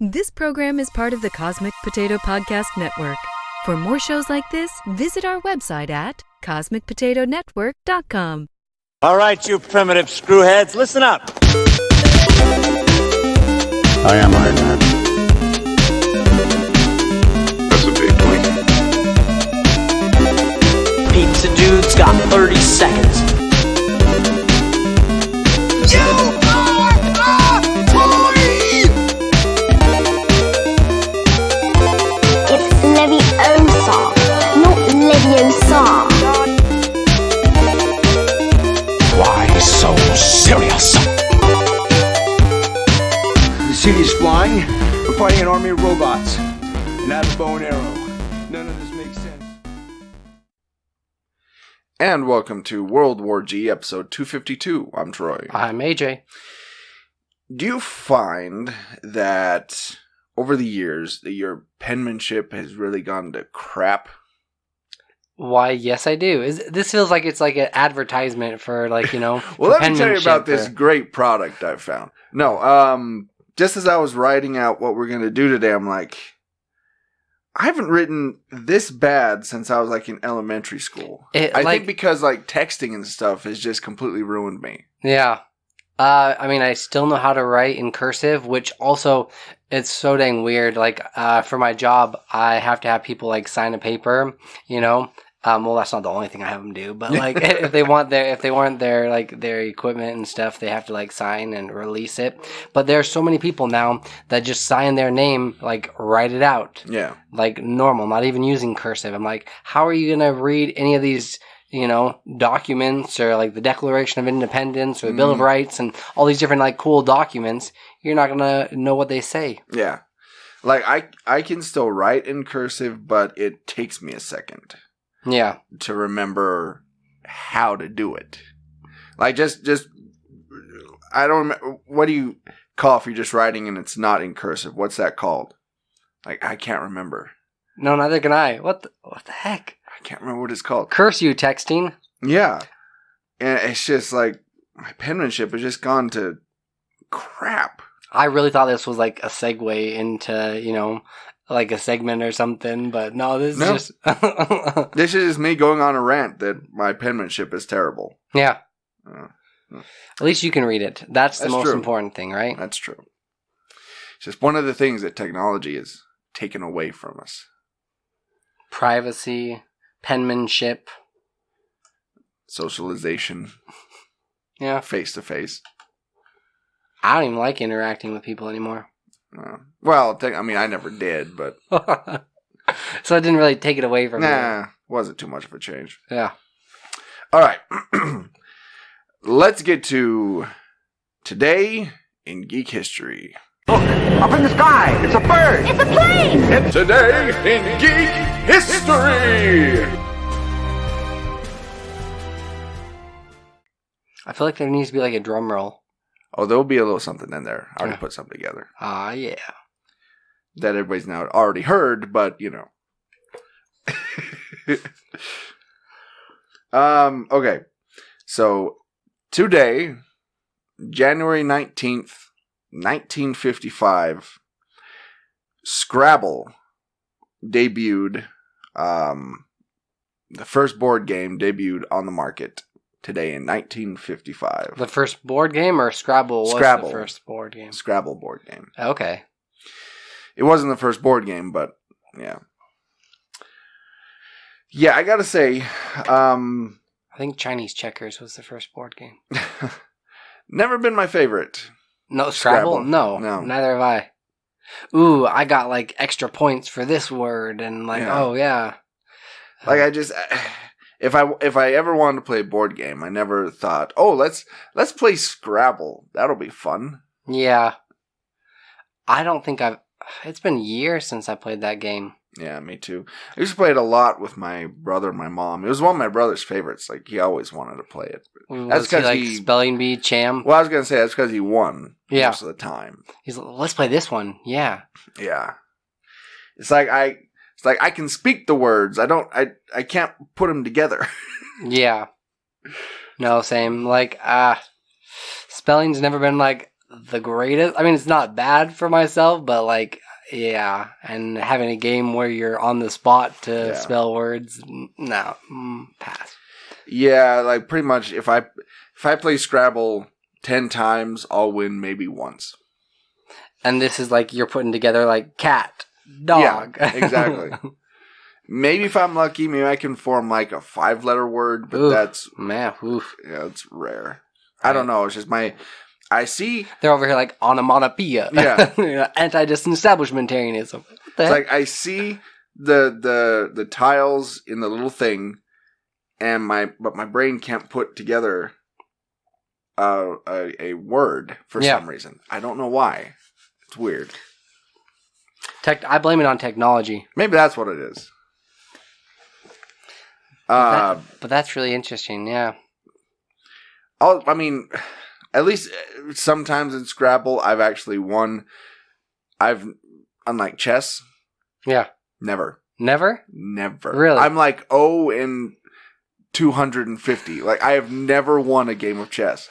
This program is part of the Cosmic Potato Podcast Network. For more shows like this, visit our website at cosmicpotatonetwork.com. All right, you primitive screwheads, listen up. I am Iron Man. That's a big point. Pizza Dude's got 30 seconds. You are a toy! It's Leviosa, not Leviosa. Why so serious? The city's flying. We're fighting an army of robots. And I have a bow and arrow. None of this makes sense. And welcome to World War G, episode 252. I'm Troy. I'm AJ. Do you find that over the years that your penmanship has really gone to crap? Why, yes, I do. This feels like it's like an advertisement for, like, you know. Well, let me tell you about this great product I've found. No, just as I was writing out what we're going to do today, I'm like, I haven't written this bad since I was like in elementary school. I think because like texting and stuff has just completely ruined me. Yeah. I mean, I still know how to write in cursive, which also, it's so dang weird. Like, for my job, I have to have people like sign a paper, you know. Well, that's not the only thing I have them do, but like if they want their like their equipment and stuff, they have to like sign and release it. But there are so many people now that just sign their name, like write it out. Yeah. Like normal, not even using cursive. I'm like, how are you going to read any of these, you know, documents or like the Declaration of Independence or the Bill of Rights and all these different like cool documents? You're not going to know what they say. Yeah. Like I can still write in cursive, but it takes me a second. Yeah. To remember how to do it. Like just I don't remember, what do you call if you're just writing and it's not in cursive? What's that called? Like I can't remember. No, neither can I. What the heck? I can't remember what it's called. Curse you texting. Yeah. And it's just like my penmanship has just gone to crap. I really thought this was like a segue into, you know, like a segment or something, but no, this is just... This is just me going on a rant that my penmanship is terrible. Yeah. At least you can read it. That's the most important thing, right? That's true. It's just one of the things that technology has taken away from us. Privacy, penmanship. Socialization. Yeah. Face-to-face. I don't even like interacting with people anymore. Well, I mean, I never did, but... So it didn't really take it away from me. Nah, wasn't too much of a change. Yeah. All right. Let's get to Today in Geek History. Look, up in the sky, it's a bird! It's a plane! Today in Geek History! I feel like there needs to be like a drum roll. Oh, there'll be a little something in there. I already put something together. Ah, yeah. That everybody's now already heard, but, you know. Okay. So, today, January 19th, 1955, Scrabble debuted. The first board game debuted on the market. Today in 1955. The first board game or Scrabble was the first board game? Scrabble board game. Okay. It wasn't the first board game, but yeah. Yeah, I gotta say, I think Chinese checkers was the first board game. Never been my favorite. No, Scrabble? No, neither have I. Ooh, I got like extra points for this word and like, oh yeah. Like I just... If I ever wanted to play a board game, I never thought, oh, let's play Scrabble. That'll be fun. Yeah. I don't think it's been years since I played that game. Yeah, me too. I used to play it a lot with my brother and my mom. It was one of my brother's favorites. Like, he always wanted to play it. That's because he spelling bee champ? Well, I was going to say, that's because he won most of the time. He's like, let's play this one. Yeah. Yeah. It's like I can speak the words. I can't put them together. Yeah. No, same. Like, spelling's never been like the greatest. I mean, it's not bad for myself, but like, yeah. And having a game where you're on the spot to spell words, no, pass. Yeah, like pretty much if I play Scrabble 10 times, I'll win maybe once. And this is like you're putting together like cat, dog. Yeah, exactly. Maybe if I'm lucky, maybe I can form like a 5-letter word, but that's it's rare. Right. I don't know. It's just I see they're over here like onomatopoeia. Yeah, anti-disestablishmentarianism. It's like I see the tiles in the little thing, and my brain can't put together a word for some reason. I don't know why. It's weird. I blame it on technology. Maybe that's what it is. But that's really interesting, yeah. I mean, at least sometimes in Scrabble, I've actually won. Unlike chess. Yeah. Never. Never? Never. Really? I'm like 0 in 250. Like, I have never won a game of chess.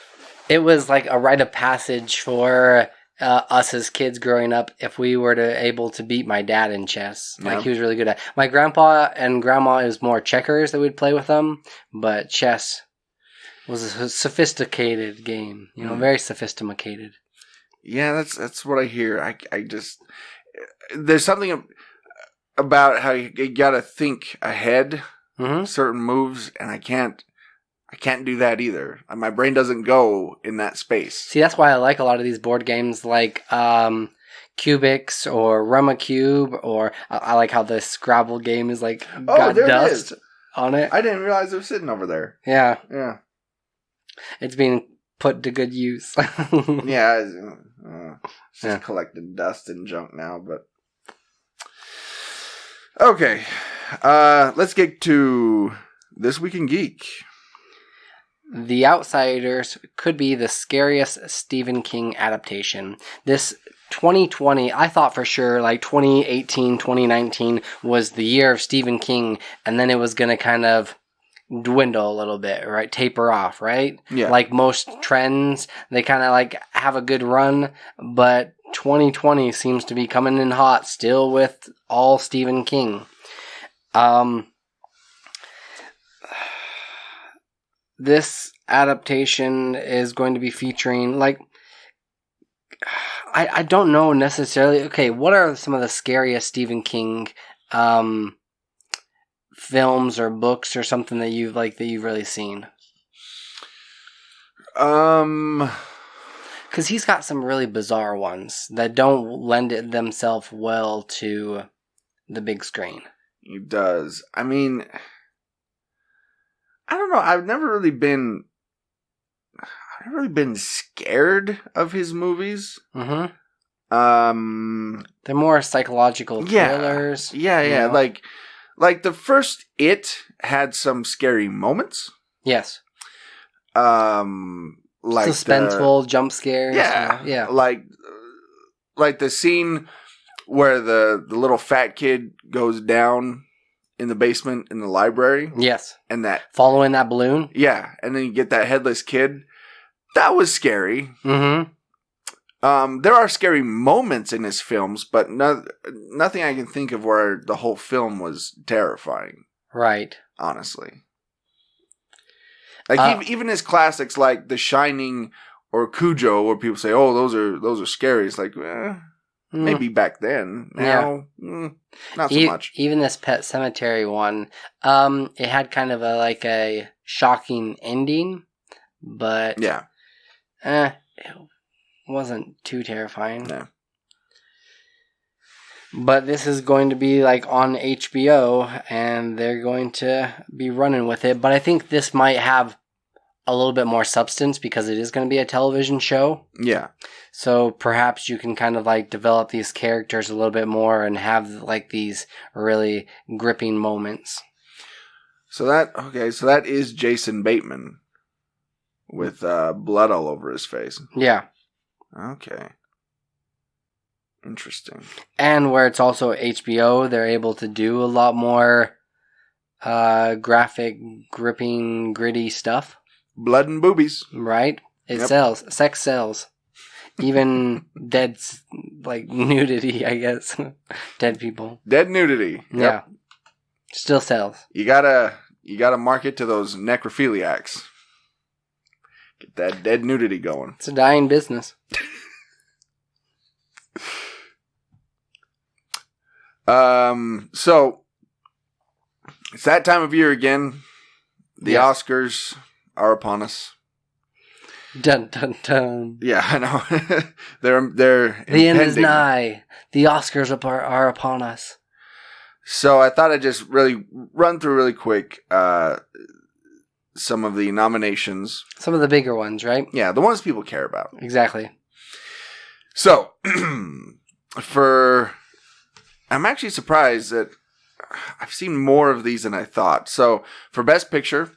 It was like a rite of passage for us as kids growing up if we were able to beat my dad in chess. Like, he was really good at it. My grandpa and grandma is more checkers that we'd play with them, but chess was a sophisticated game. You know, very sophisticated. Yeah, that's what I hear. I just... There's something about how you gotta think ahead, certain moves, and I can't do that either. My brain doesn't go in that space. See, that's why I like a lot of these board games like Cubics or Rumacube, or I like how the Scrabble game is like got dust on it. I didn't realize it was sitting over there. Yeah. Yeah. It's being put to good use. Yeah. It's just collecting dust and junk now, but... Okay. Let's get to This Week in Geek. The Outsiders could be the scariest Stephen King adaptation. This 2020, I thought for sure, like 2018, 2019 was the year of Stephen King, and then it was going to kind of dwindle a little bit, right? Taper off, right? Yeah. Like most trends, they kind of like have a good run, but 2020 seems to be coming in hot still with all Stephen King. This adaptation is going to be featuring, like, I don't know necessarily. Okay, what are some of the scariest Stephen King films or books or something that you've really seen? Because he's got some really bizarre ones that don't lend themselves well to the big screen. He does. I mean, I don't know. I've never really been scared of his movies. Mm-hmm. They're more psychological thrillers. Yeah. You know? Like the first It had some scary moments. Yes. Like suspenseful jump scares. Yeah. Like the scene where the little fat kid goes down in the basement in the library. Yes. And that... Following that balloon? Yeah. And then you get that headless kid. That was scary. Mm-hmm. There are scary moments in his films, but nothing I can think of where the whole film was terrifying. Right. Honestly. Like, even his classics like The Shining or Cujo, where people say, oh, those are scary. It's like, maybe back then. Now, not so much. Even this Pet Sematary one, it had kind of a shocking ending, but it wasn't too terrifying. No. But this is going to be like on HBO, and they're going to be running with it. But I think this might have a little bit more substance because it is going to be a television show. Yeah. So perhaps you can kind of like develop these characters a little bit more and have like these really gripping moments. So that is Jason Bateman with blood all over his face. Yeah. Okay. Interesting. And where it's also HBO, they're able to do a lot more graphic, gripping, gritty stuff. Blood and boobies. Right? It sells. Sex sells. Even dead, like, nudity, I guess. Dead people. Dead nudity. Yep. Yeah. Still sells. You gotta market to those necrophiliacs. Get that dead nudity going. It's a dying business. So it's that time of year again. The Yes. Oscars are upon us. Dun dun dun. Yeah, I know. they're The end is impending. nigh. The Oscars are upon us. So I thought I'd just really run through really quick some of the nominations. Some of the bigger ones, right? Yeah, the ones people care about. Exactly. So, I'm actually surprised that I've seen more of these than I thought. So, for Best Picture,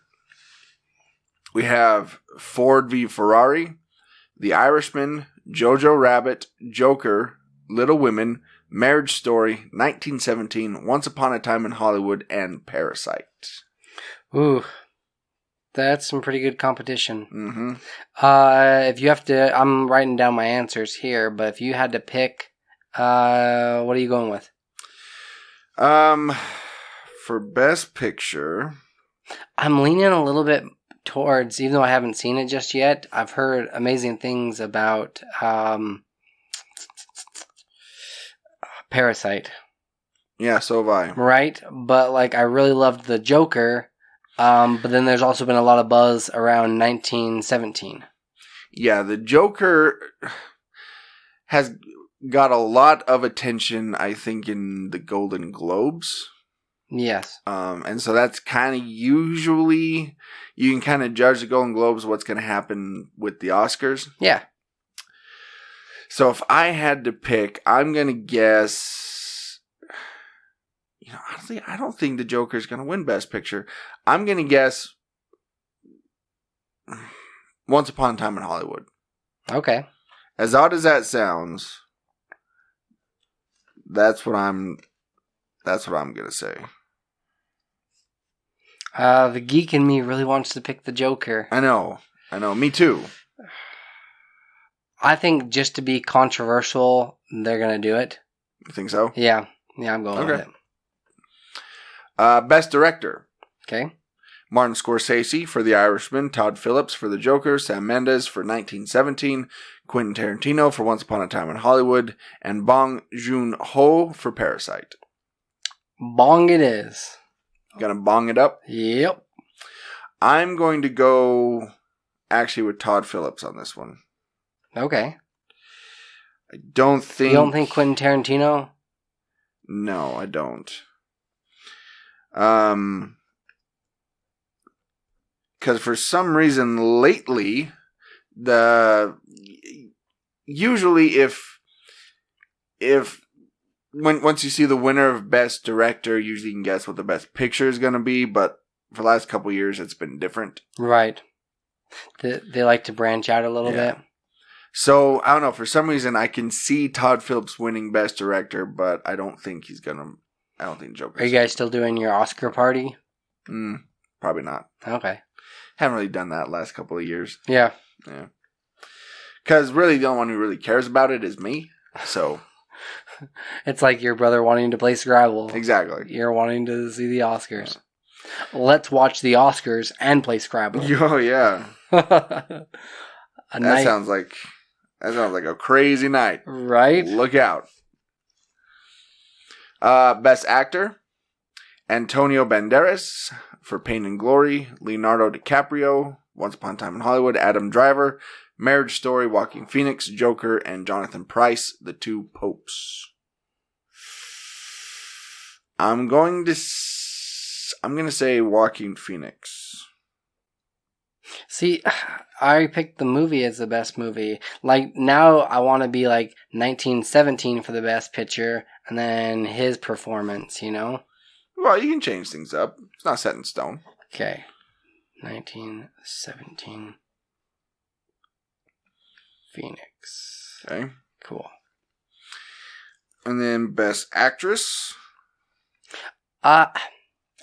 we have Ford v. Ferrari, The Irishman, Jojo Rabbit, Joker, Little Women, Marriage Story, 1917, Once Upon a Time in Hollywood, and Parasite. Ooh. That's some pretty good competition. Mm-hmm. If you have to, I'm writing down my answers here, but if you had to pick, what are you going with? For Best Picture, I'm leaning a little bit towards, even though I haven't seen it just yet, I've heard amazing things about Parasite. yeah, so have I. Right? But, like, I really loved the Joker, but then there's also been a lot of buzz around 1917. Yeah, the Joker has got a lot of attention, I think, in the Golden Globes. Yes. And so that's kind of usually, you can kind of judge the Golden Globes what's going to happen with the Oscars. Yeah. So if I had to pick, I'm going to guess, honestly, I don't think the Joker's going to win Best Picture. I'm going to guess Once Upon a Time in Hollywood. Okay. As odd as that sounds, that's what I'm going to say. The geek in me really wants to pick the Joker. I know, me too. I think just to be controversial, they're going to do it. You think so? Yeah, I'm going with it. Best Director. Okay. Martin Scorsese for The Irishman, Todd Phillips for The Joker, Sam Mendes for 1917, Quentin Tarantino for Once Upon a Time in Hollywood, and Bong Joon-ho for Parasite. Bong it is. Gonna bong it up? Yep. I'm going to go actually with Todd Phillips on this one. Okay. I don't think... You don't think Quentin Tarantino? No, I don't. Because for some reason lately, usually once you see the winner of Best Director, usually you can guess what the Best Picture is going to be, but for the last couple of years, it's been different. Right. They like to branch out a little bit. So, I don't know, for some reason, I can see Todd Phillips winning Best Director, but I don't think I don't think Joker's. Are you guys still doing your Oscar party? Probably not. Okay. Haven't really done that last couple of years. Yeah. Yeah. Because really, the only one who really cares about it is me. So. It's like your brother wanting to play Scrabble. Exactly. You're wanting to see the Oscars. Let's watch the Oscars and play Scrabble. Oh, yeah. That sounds like a crazy night. Right? Look out. Best Actor. Antonio Banderas for Pain and Glory. Leonardo DiCaprio, Once Upon a Time in Hollywood. Adam Driver, Marriage Story. Joaquin Phoenix, Joker. And Jonathan Pryce, The Two Popes. I'm going to say Joaquin Phoenix. See, I already picked the movie as the best movie. Like, now I want to be like 1917 for the best picture, and then his performance, you know? Well, you can change things up. It's not set in stone. Okay. 1917. Phoenix. Okay. Cool. And then Best Actress. I've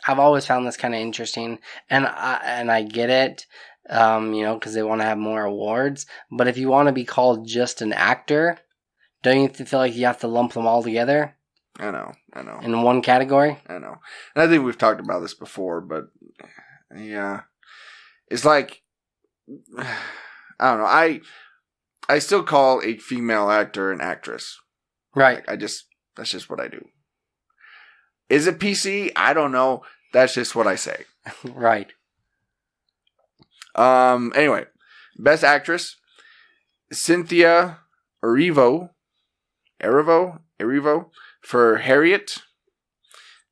always found this kind of interesting, and I get it. because they want to have more awards. But if you want to be called just an actor, don't you feel like you have to lump them all together? I know. In one category? I know. And I think we've talked about this before, but yeah. It's like, I don't know. I still call a female actor an actress. Right. That's just what I do. Is it PC? I don't know. That's just what I say. Right. Anyway, Best Actress, Cynthia Erivo for Harriet.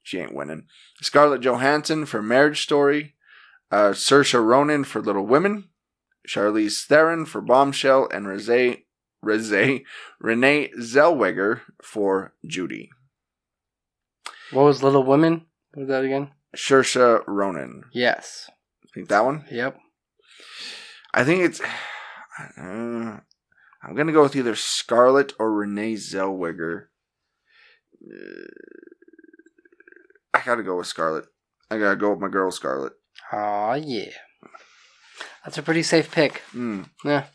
She ain't winning. Scarlett Johansson for Marriage Story. Saoirse Ronan for Little Women. Charlize Theron for Bombshell. And Renee Zellweger for Judy. What was Little Women? What was that again? Saoirse Ronan. Yes. Think that one? Yep. I think it's... I'm going to go with either Scarlett or Renee Zellweger. I got to go with Scarlett. I got to go with my girl Scarlett. Aw, yeah. That's a pretty safe pick. Yeah.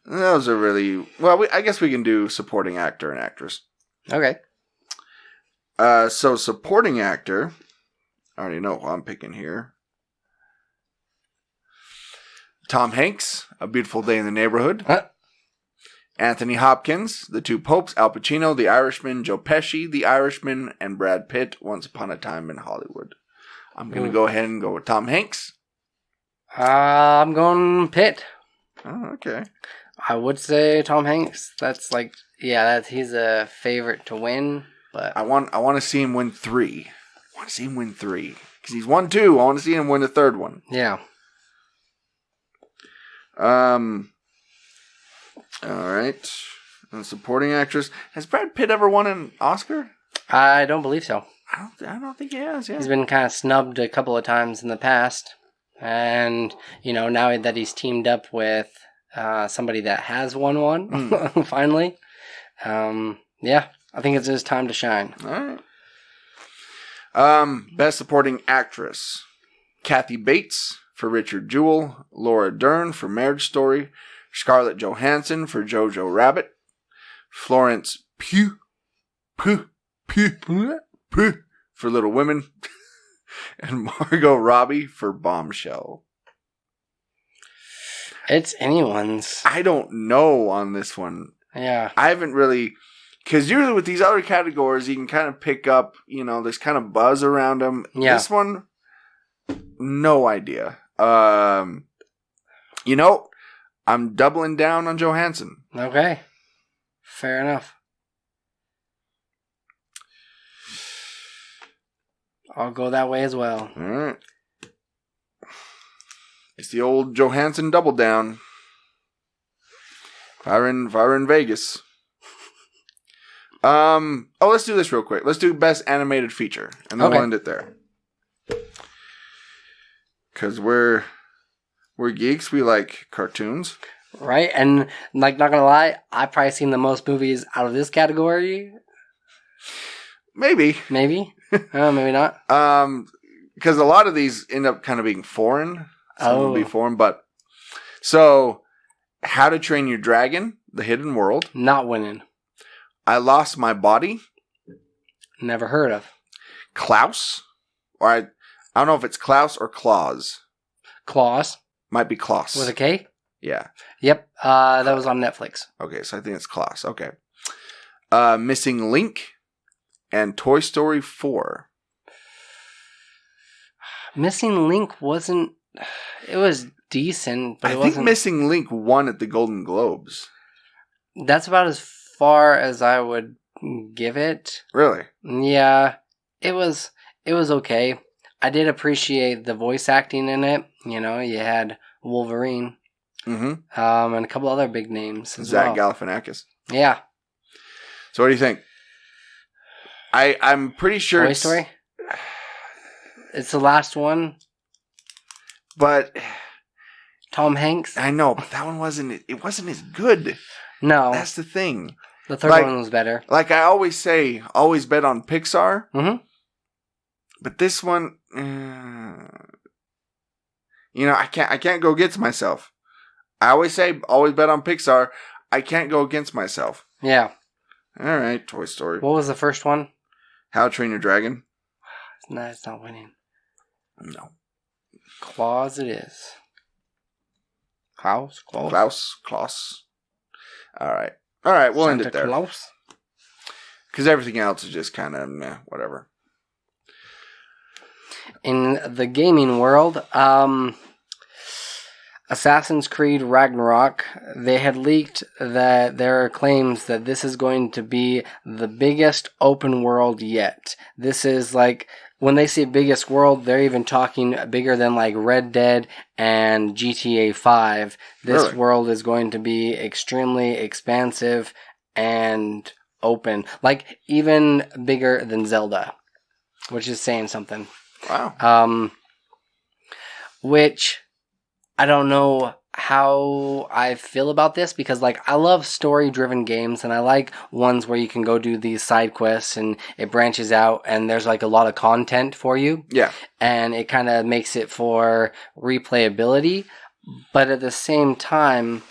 Those are really... Well, I guess we can do supporting actor and actress. Okay. So supporting actor... I already know who I'm picking here. Tom Hanks, A Beautiful Day in the Neighborhood. Anthony Hopkins, The Two Popes, Al Pacino, The Irishman, Joe Pesci, The Irishman, and Brad Pitt, Once Upon a Time in Hollywood. I'm going to go ahead and go with Tom Hanks. I'm going Pitt. Oh, okay. I would say Tom Hanks. That's like, he's a favorite to win. But I want to see him win 3. I want to see him win 3. Because he's won 2. I want to see him win the 3rd one. Yeah. All right. And supporting actress. Has Brad Pitt ever won an Oscar? I don't believe so. I don't think he has, yeah. He's been kind of snubbed a couple of times in the past. And, now that he's teamed up with somebody that has won one, finally. I think it's his time to shine. All right. Best supporting actress. Kathy Bates for Richard Jewell. Laura Dern for Marriage Story. Scarlett Johansson for Jojo Rabbit. Florence Pugh for Little Women. And Margot Robbie for Bombshell. It's anyone's. I don't know on this one. Yeah. I haven't really... Because usually with these other categories, you can kind of pick up, there's kind of buzz around them. Yeah. This one, no idea. I'm doubling down on Johansson. Okay. Fair enough. I'll go that way as well. All right. It's the old Johansson double down. If I were in Vegas. Let's do this real quick. Let's do best animated feature, and then we'll end it there. Because we're geeks. We like cartoons, right? And not gonna lie, I've probably seen the most movies out of this category. Maybe, maybe not. Because a lot of these end up kind of being foreign. Some will be foreign, but so How to Train Your Dragon: The Hidden World, not winning. I Lost My Body. Never heard of. Klaus. Or I don't know if it's Klaus or Claus. Claus. Might be Klaus. With a K? Yeah. Yep. That was on Netflix. Okay, so I think it's Klaus. Okay. Missing Link and Toy Story 4. Missing Link wasn't... It was decent, but I think Missing Link won at the Golden Globes. That's about as far as I would give it. Really? Yeah, it was okay. I did appreciate the voice acting in it. You had Wolverine, and a couple other big names as Zach well. Galifianakis. Yeah. So what do you think? I'm pretty sure Toy Story. It's the last one, but Tom Hanks. I know, but that one wasn't. It wasn't as good. No, that's the thing. The third one was better. Like I always say, always bet on Pixar. But this one, I can't go against myself. I always say, always bet on Pixar. I can't go against myself. Yeah. All right, Toy Story. What was the first one? How to Train Your Dragon. No, it's not winning. No. Claus it is. Klaus? Klaus. All right, we'll Santa end it there. Claus? Because everything else is just kind of, whatever. In the gaming world, Assassin's Creed Ragnarok, they had leaked that there are claims that this is going to be the biggest open world yet. This is like, when they say biggest world, they're even talking bigger than like Red Dead and GTA 5. This Really? world is going to be extremely expansive and open. Like, even bigger than Zelda, which is saying something. Wow. Which I don't know how I feel about this, because like I love story-driven games, and I like ones where you can go do these side quests and it branches out and there's like a lot of content for you. Yeah. And it kind of makes it for replayability, but at the same time,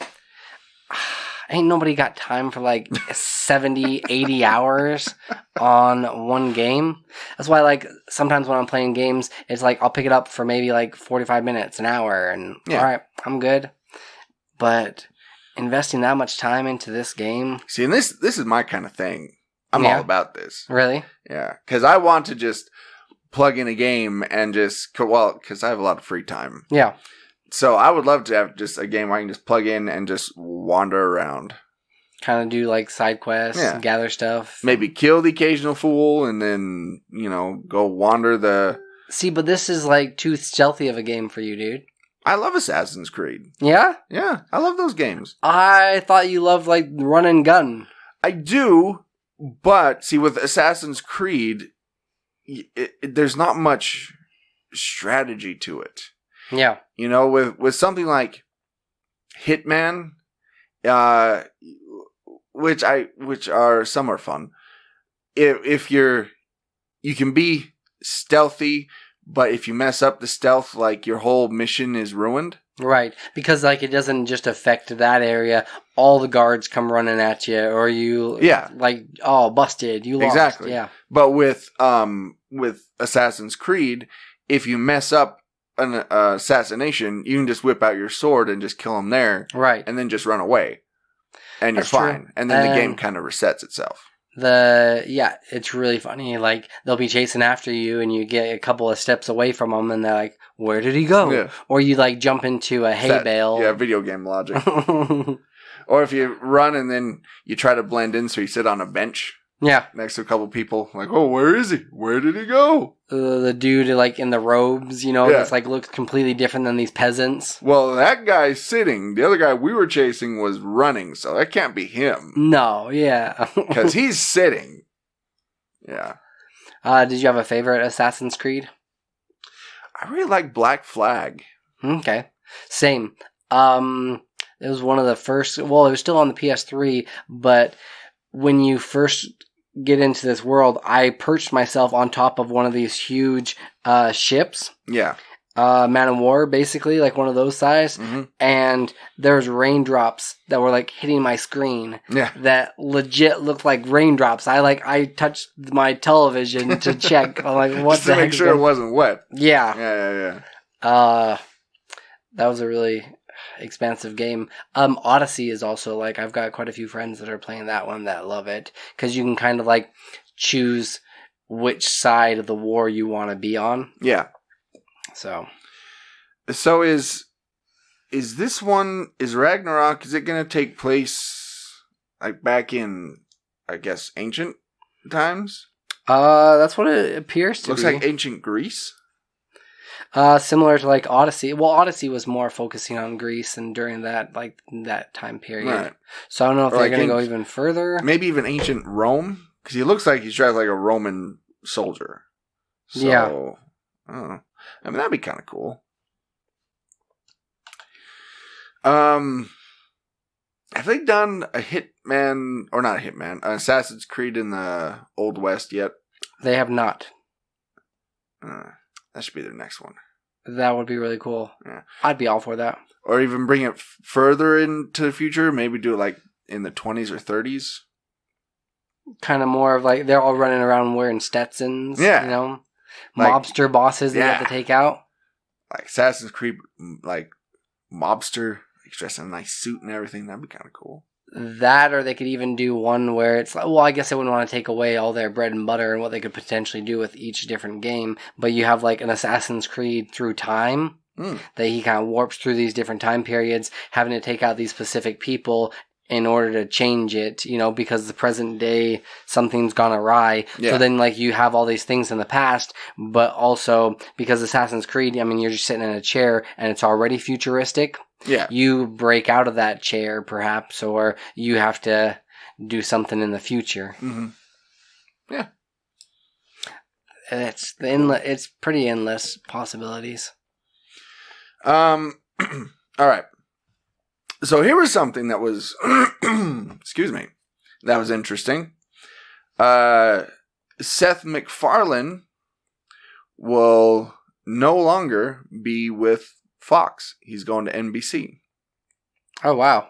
ain't nobody got time for like 70, 80 hours on one game. That's why, like, sometimes when I'm playing games, it's like I'll pick it up for maybe like 45 minutes, an hour, and all right, I'm good. But investing that much time into this game... See, and this is my kind of thing. I'm all about this. Really? Yeah. Because I want to just plug in a game and just... because I have a lot of free time. Yeah. So I would love to have just a game where I can just plug in and just wander around. Kind of do like side quests, gather stuff. Maybe kill the occasional fool and then, go wander the... See, but this is like too stealthy of a game for you, dude. I love Assassin's Creed. Yeah? Yeah, I love those games. I thought you loved like run and gun. I do, but see, with Assassin's Creed, there's not much strategy to it. Yeah. With something like Hitman, which are some are fun. If you can be stealthy, but if you mess up the stealth, like your whole mission is ruined. Right, because like it doesn't just affect that area. All the guards come running at you, or you busted, you lost. Exactly. Yeah. But with Assassin's Creed, if you mess up an assassination, you can just whip out your sword and just kill them there. Right. And then just run away. And you're That's true. fine. And then the game kind of resets itself. It's really funny. Like, they'll be chasing after you and you get a couple of steps away from them and they're like, where did he go? Yeah. Or you like jump into a hay bale. Yeah, video game logic. Or if you run and then you try to blend in, so you sit on a bench. Yeah. Next to a couple people. Like, oh, where is he? Where did he go? The dude, like, in the robes, that's, like, looks completely different than these peasants. Well, that guy's sitting. The other guy we were chasing was running, so that can't be him. No, yeah. Because he's sitting. Yeah. Did you have a favorite Assassin's Creed? I really like Black Flag. Okay. Same. It was one of the first... Well, it was still on the PS3, but when you first get into this world, I perched myself on top of one of these huge ships. Yeah. Man of War, basically, like one of those size. Mm-hmm. And there's raindrops that were like hitting my screen. Yeah. That legit looked like raindrops. I touched my television to check. I'm like, what just to make sure it wasn't wet. Yeah. Yeah. That was a really expansive game. Odyssey is also like, I've got quite a few friends that are playing that one that love it, because you can kind of like choose which side of the war you want to be on. Yeah. So is this one, is Ragnarok, is it going to take place like back in, I guess, ancient times? That's what it appears to be. Looks like ancient Greece. Similar to like Odyssey. Well, Odyssey was more focusing on Greece and during that time period. Right. So I don't know if they're going to go even further. Maybe even ancient Rome, because he looks like he's dressed like a Roman soldier. So, yeah. I don't know. I mean, that'd be kind of cool. Have they done a Hitman, or not a Hitman, an Assassin's Creed in the Old West yet? They have not. That should be their next one. That would be really cool. Yeah. I'd be all for that. Or even bring it further into the future. Maybe do it like in the 20s or 30s. Kind of more of like they're all running around wearing Stetsons. Yeah. You know? Like, mobster bosses they have to take out. Like Assassin's Creed, like mobster, like dressed in a nice suit and everything. That'd be kind of cool. That, or they could even do one where it's like, well, I guess they wouldn't want to take away all their bread and butter and what they could potentially do with each different game, but you have like an Assassin's Creed through time that he kind of warps through these different time periods, having to take out these specific people in order to change it, you know, because the present day something's gone awry. Yeah. So then like you have all these things in the past, but also because Assassin's Creed, I mean, you're just sitting in a chair and it's already futuristic. Yeah. You break out of that chair perhaps, or you have to do something in the future. Mm-hmm. Yeah. It's pretty endless possibilities. All right. So here was something that was, excuse me, that was interesting. Seth MacFarlane will no longer be with Fox. He's going to NBC. Oh, wow.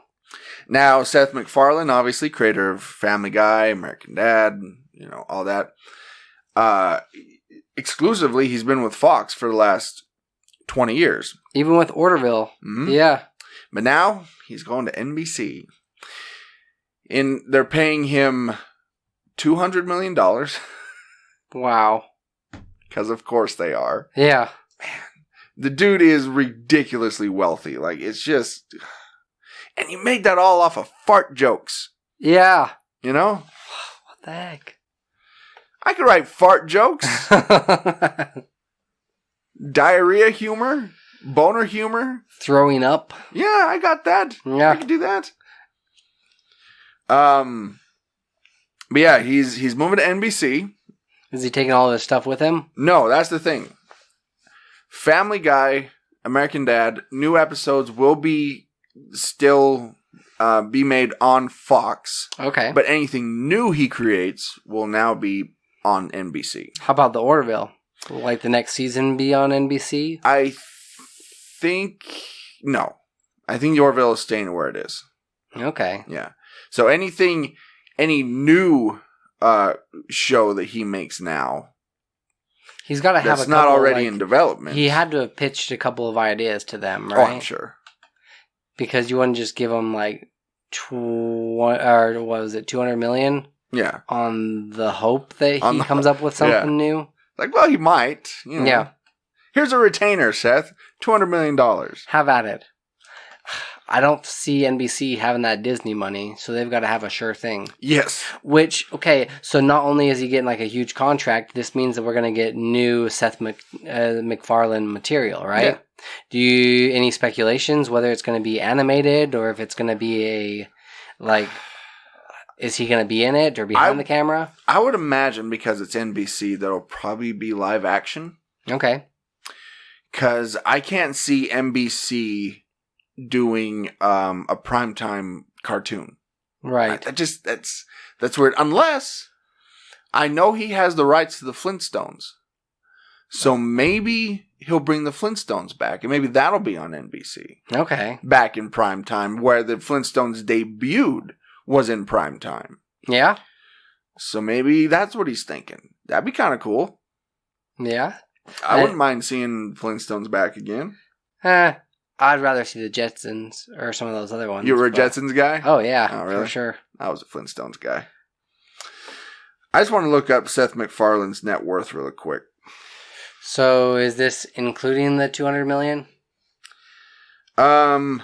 Now, Seth MacFarlane, obviously creator of Family Guy, American Dad, you know, all that. Exclusively, he's been with Fox for the last 20 years. Even with Orderville. Mm-hmm. Yeah. But now, he's going to NBC. They're paying him $200 million. Wow. Because of course they are. Yeah. Man, the dude is ridiculously wealthy. Like, it's just... And he made that all off of fart jokes. Yeah. You know? What the heck? I could write fart jokes. Diarrhea humor. Boner humor. Throwing up. Yeah, I got that. Yeah. I can do that. But yeah, he's moving to NBC. Is he taking all this stuff with him? No, that's the thing. Family Guy, American Dad, new episodes will be still be made on Fox. Okay. But anything new he creates will now be on NBC. How about the Orderville? Will, like, the next season be on NBC? I think... No. I think the Orville is staying where it is. Okay. Yeah. So any new show that he makes now... He's got to have that's a couple, not already in development. He had to have pitched a couple of ideas to them, right? Oh, I'm sure. Because you wouldn't just give him like or what was it, 200 million? Yeah. On the hope that he comes up with something new. Like, well, he might. You know. Yeah. Here's a retainer, Seth. $200 million. Have at it. I don't see NBC having that Disney money, so they've got to have a sure thing. Yes. Which, okay, so not only is he getting like a huge contract, this means that we're going to get new Seth MacFarlane material, right? Yeah. Any speculations whether it's going to be animated or if it's going to be is he going to be in it or behind the camera? I would imagine because it's NBC that'll probably be live action. Okay. Because I can't see NBC doing a primetime cartoon. Right. That's weird. Unless I know he has the rights to the Flintstones. So maybe he'll bring the Flintstones back, and maybe that'll be on NBC. Okay. Back in prime time, where the Flintstones debuted was in prime time. Yeah. So maybe that's what he's thinking. That'd be kind of cool. Yeah. I wouldn't mind seeing Flintstones back again. I'd rather see the Jetsons or some of those other ones. You were a Jetsons guy? Oh, yeah. Oh, really? For sure. I was a Flintstones guy. I just want to look up Seth MacFarlane's net worth really quick. So is this including the 200 million? I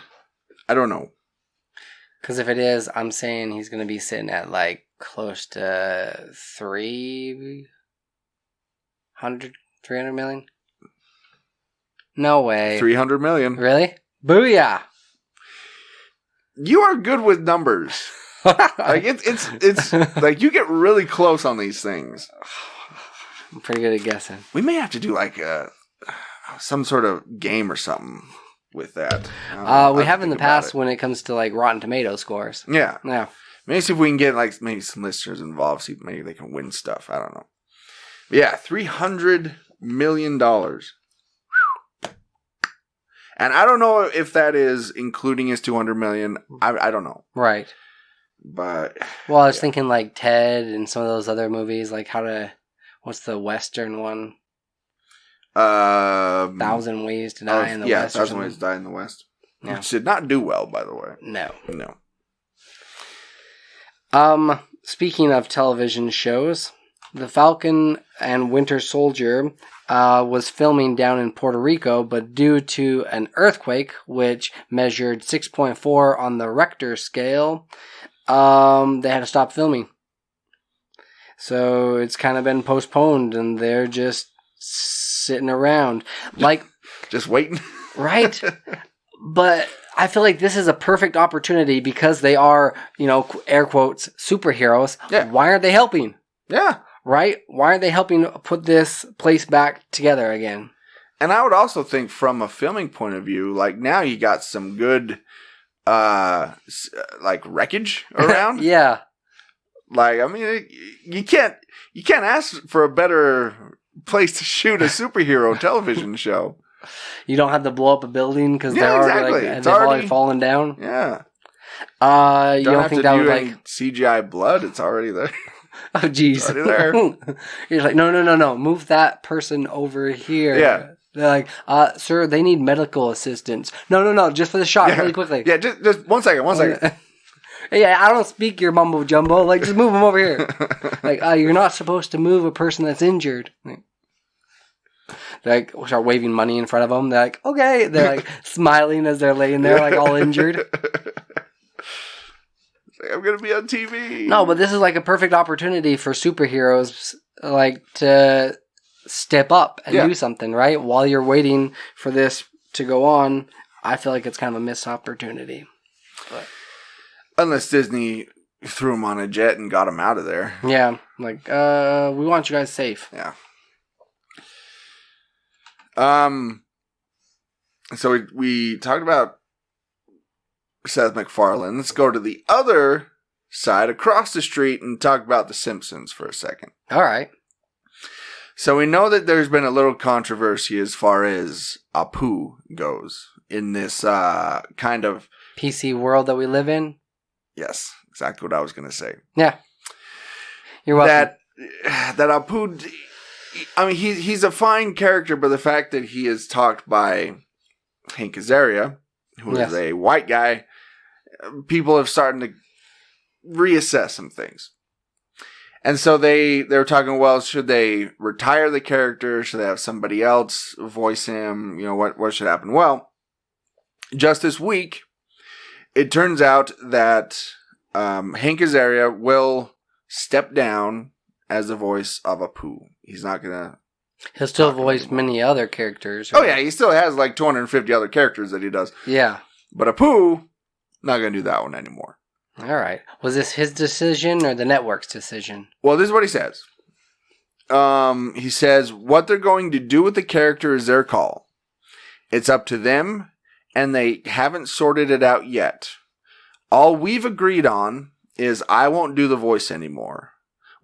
don't know. Because if it is, I'm saying he's going to be sitting at like close to 300 million? No way. 300 million. Really? Booyah! You are good with numbers. Like it's like you get really close on these things. I'm pretty good at guessing. We may have to do like some sort of game or something with that. We have in the past when it comes to like Rotten Tomato scores. Yeah. Yeah. Maybe see if we can get like maybe some listeners involved. See if maybe they can win stuff. I don't know. But yeah, $300 million. And I don't know if that is including his $200 million. I don't know. Right. But well, I was thinking like Ted and some of those other movies, like what's the Western one? 1,000 Ways to Die in the West. 1,000 Ways to Die in the West. Yeah. Which did not do well, by the way. No. Speaking of television shows, the Falcon and Winter Soldier was filming down in Puerto Rico, but due to an earthquake, which measured 6.4 on the Richter scale, they had to stop filming. So it's kind of been postponed, and they're just sitting around. Like, just waiting. Right? But I feel like this is a perfect opportunity because they are, air quotes, superheroes. Yeah. Why aren't they helping? Yeah. Right? Why aren't they helping put this place back together again? And I would also think from a filming point of view, like now you got some good, like wreckage around. Yeah. Like, I mean, you can't ask for a better place to shoot a superhero television show. You don't have to blow up a building because they're exactly. already fallen down. Yeah. You don't think that would like CGI blood? It's already there. Oh, jeez. Already there. You're like, no. Move that person over here. Yeah. They're like, sir, they need medical assistance. No, just for the shot, really quickly. Yeah, just 1 second. Yeah, I don't speak your mumbo jumbo. Like, just move them over here. Like, you're not supposed to move a person that's injured. They like start waving money in front of them. They're like, okay. They're like smiling as they're laying there, like all injured. I'm gonna be on TV. No, but this is like a perfect opportunity for superheroes, like to step up and do something, right? While you're waiting for this to go on, I feel like it's kind of a missed opportunity. But unless Disney threw him on a jet and got him out of there. Yeah, like we want you guys safe. Yeah. So we talked about Seth MacFarlane. Let's go to the other side, across the street, and talk about The Simpsons for a second. All right. So we know that there's been a little controversy as far as Apu goes in this kind of PC world that we live in. Yes, exactly what I was going to say. Yeah. You're welcome. That Apu, I mean, he's a fine character, but the fact that he is talked by Hank Azaria, who is a white guy, people have started to reassess some things. And so they were talking, well, should they retire the character? Should they have somebody else voice him? What should happen? Well, just this week, it turns out that Hank Azaria will step down as the voice of Apu. He's not going to... He'll still voice many other characters. Right? Oh, yeah. He still has like 250 other characters that he does. Yeah. But Apu, not going to do that one anymore. All right. Was this his decision or the network's decision? Well, this is what he says. He says, what they're going to do with the character is their call. It's up to them, and they haven't sorted it out yet. All we've agreed on is I won't do the voice anymore.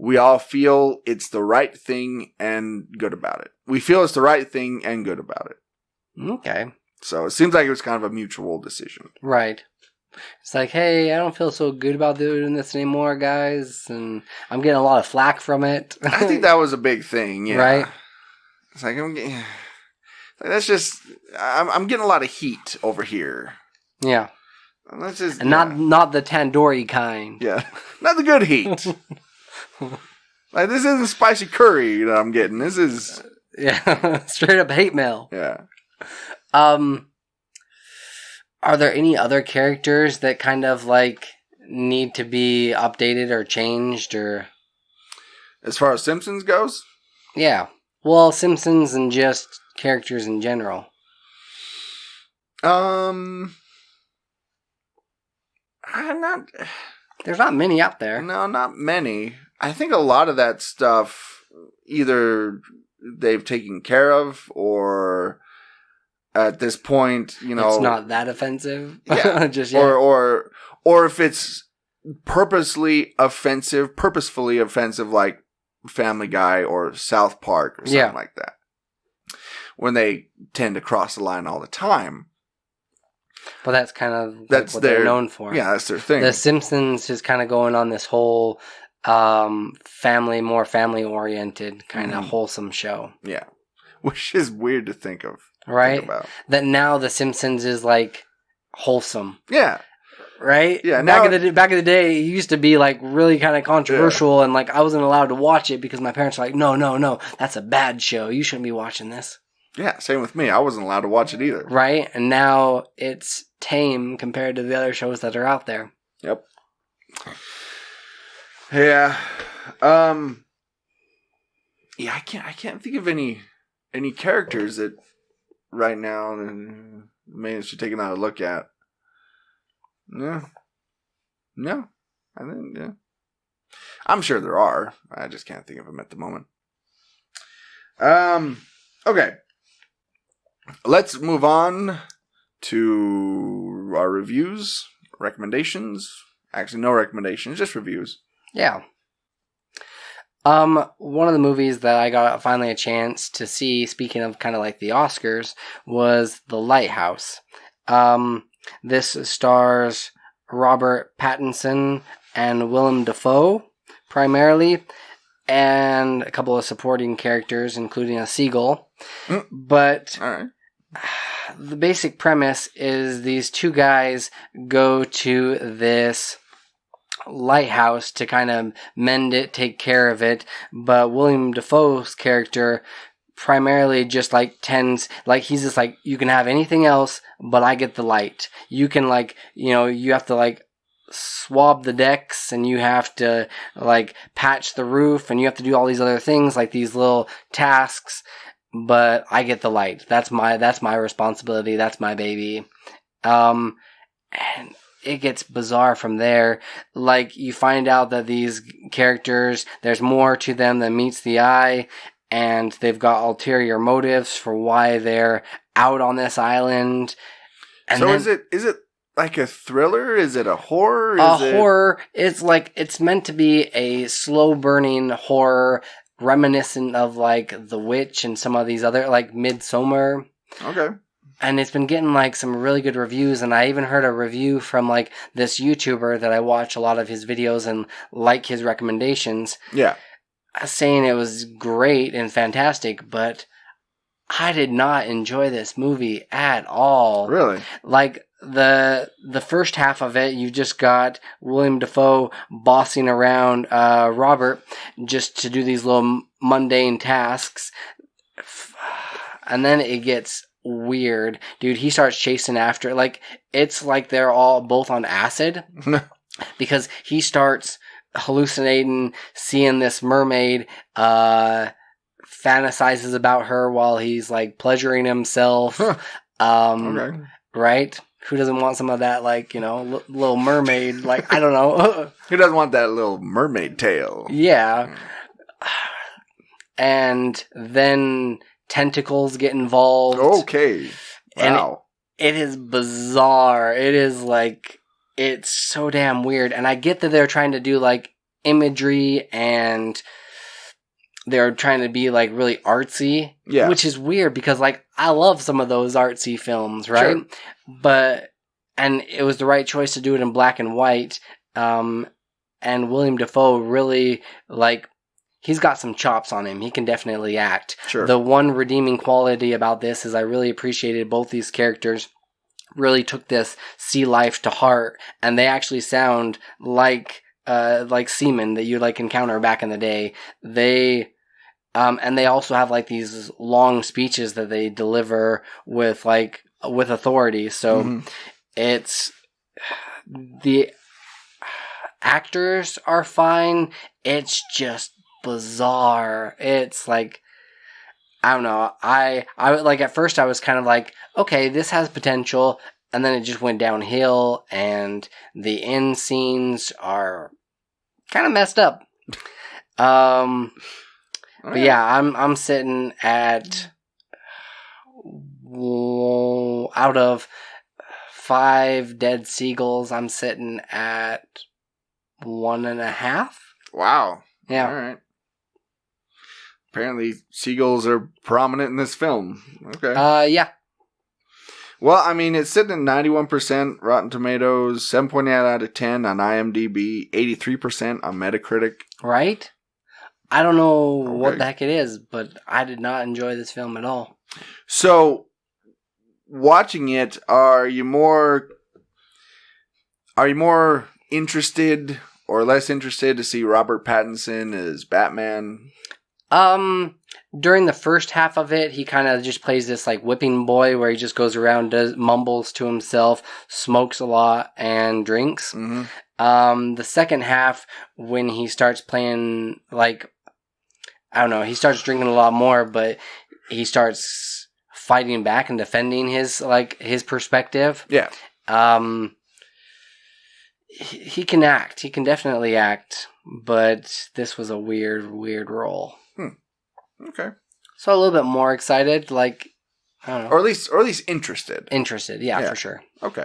We all feel it's the right thing and good about it. We feel it's the right thing and good about it. Okay. So it seems like it was kind of a mutual decision. Right. It's like, hey, I don't feel so good about doing this anymore, guys. And I'm getting a lot of flack from it. I think that was a big thing, yeah. Right? It's like, that's just, I'm getting a lot of heat over here. Yeah. Let's just, and not the tandoori kind. Yeah. Not the good heat. Like, this isn't spicy curry that I'm getting. This is... Yeah, straight up hate mail. Yeah. Are there any other characters that kind of, like, need to be updated or changed, or... As far as Simpsons goes? Yeah. Well, Simpsons and just characters in general. I'm not... There's not many out there. No, not many. I think a lot of that stuff, either they've taken care of, or at this point, it's not that offensive. Yeah. Just yet. Or if it's purposefully offensive, like Family Guy or South Park or something like that. when they tend to cross the line all the time. But that's kind of That's what their, they're known for. Yeah, that's their thing. The Simpsons is kind of going on this whole more family-oriented, kind of wholesome show. Yeah. Which is weird to think of. Right? Think about. That now The Simpsons is like wholesome. Yeah. Right? Yeah. Back in the day, it used to be like really kind of controversial, and like I wasn't allowed to watch it because my parents were like, no, that's a bad show. You shouldn't be watching this. Yeah, same with me. I wasn't allowed to watch it either. Right? And now it's tame compared to the other shows that are out there. Yep. Yeah. Yeah, I can't think of any characters that right now maybe should take another look at. No. I think, yeah. I'm sure there are. I just can't think of them at the moment. Okay. Let's move on to our reviews, recommendations. Actually, no recommendations, just reviews. Yeah. One of the movies that I got finally a chance to see, speaking of kind of like the Oscars, was The Lighthouse. This stars Robert Pattinson and Willem Dafoe, primarily, and a couple of supporting characters, including a seagull. But all right. The basic premise is these two guys go to this lighthouse to kind of mend it, take care of it, but William Dafoe's character primarily just like tends, like he's just like, you can have anything else, but I get the light. You can like, you have to like swab the decks, and you have to like patch the roof, and you have to do all these other things, like these little tasks, but I get the light. That's my responsibility. That's my baby. And it gets bizarre from there. Like, you find out that these characters, there's more to them than meets the eye, and they've got ulterior motives for why they're out on this island. And so then, is it like a thriller? Is it a horror? Horror. It's like, it's meant to be a slow burning horror, reminiscent of like The Witch and some of these other, like Midsommar. Okay. And it's been getting like some really good reviews, and I even heard a review from like this YouTuber that I watch a lot of his videos and like his recommendations. Yeah. Saying it was great and fantastic, but I did not enjoy this movie at all. Really? Like, the first half of it, you just got William Dafoe bossing around Robert just to do these little mundane tasks. And then it gets weird. Dude, he starts chasing after, like, it's like they're all both on acid. Because he starts hallucinating, seeing this mermaid, fantasizes about her while he's like pleasuring himself. Okay. Right? Who doesn't want some of that, like, Little Mermaid? Like, I don't know. Who doesn't want that little mermaid tail? Yeah. And then tentacles get involved. Okay. Wow. And it is bizarre. It is like, it's so damn weird. And I get that they're trying to do like imagery, and they're trying to be like really artsy. Yeah. Which is weird because like I love some of those artsy films, right? Sure. And it was the right choice to do it in black and white. And William Dafoe really, like, he's got some chops on him. He can definitely act. Sure. The one redeeming quality about this is I really appreciated both these characters really took this sea life to heart, and they actually sound like seamen that you like encounter back in the day. And they also have like these long speeches that they deliver with authority. So it's, the actors are fine. It's just bizarre. It's like, I don't know. I like, at first I was kind of like, okay, this has potential, and then it just went downhill, and the end scenes are kind of messed up. But yeah, I'm sitting at, out of 5 dead seagulls, I'm sitting at 1.5. Wow. Yeah. All right. apparently seagulls are prominent in this film. Okay. Yeah. Well, I mean, it's sitting at 91% Rotten Tomatoes, 7.8 out of 10 on IMDb, 83% on Metacritic. Right? I don't know what the heck it is, but I did not enjoy this film at all. So, watching it, are you more interested or less interested to see Robert Pattinson as Batman? During the first half of it, he kind of just plays this like whipping boy where he just goes around, mumbles to himself, smokes a lot, and drinks. Mm-hmm. The second half, when he starts playing, like, I don't know, he starts drinking a lot more, but he starts fighting back and defending his perspective. Yeah. He can act. He can definitely act, but this was a weird role. Okay. So a little bit more excited, like, I don't know. Or at least interested. Interested, yeah, for sure. Okay.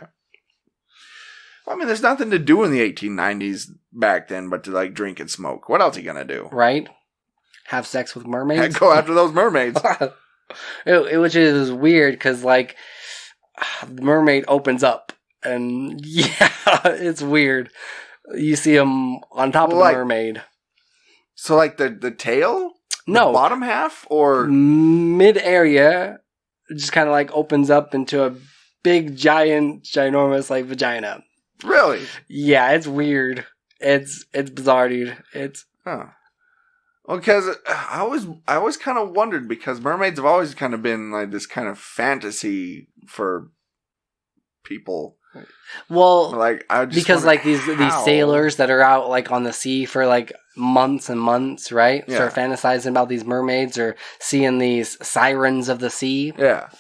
Well, I mean, there's nothing to do in the 1890s back then but to, like, drink and smoke. What else are you gonna do? Right? Have sex with mermaids? Go after those mermaids. Which is weird, because, like, the mermaid opens up, and, yeah, it's weird. You see him on top of the mermaid. So, like, the tail? No. The bottom half? Or mid-area, just kind of, like, opens up into a big, ginormous, like, vagina. Really? Yeah, it's weird. It's bizarre, dude. Huh. Well, because I always kind of wondered, because mermaids have always kind of been like this kind of fantasy for people. Well, like because like these sailors that are out like on the sea for like months and months, right? Yeah. Start fantasizing about these mermaids or seeing these sirens of the sea. Yeah.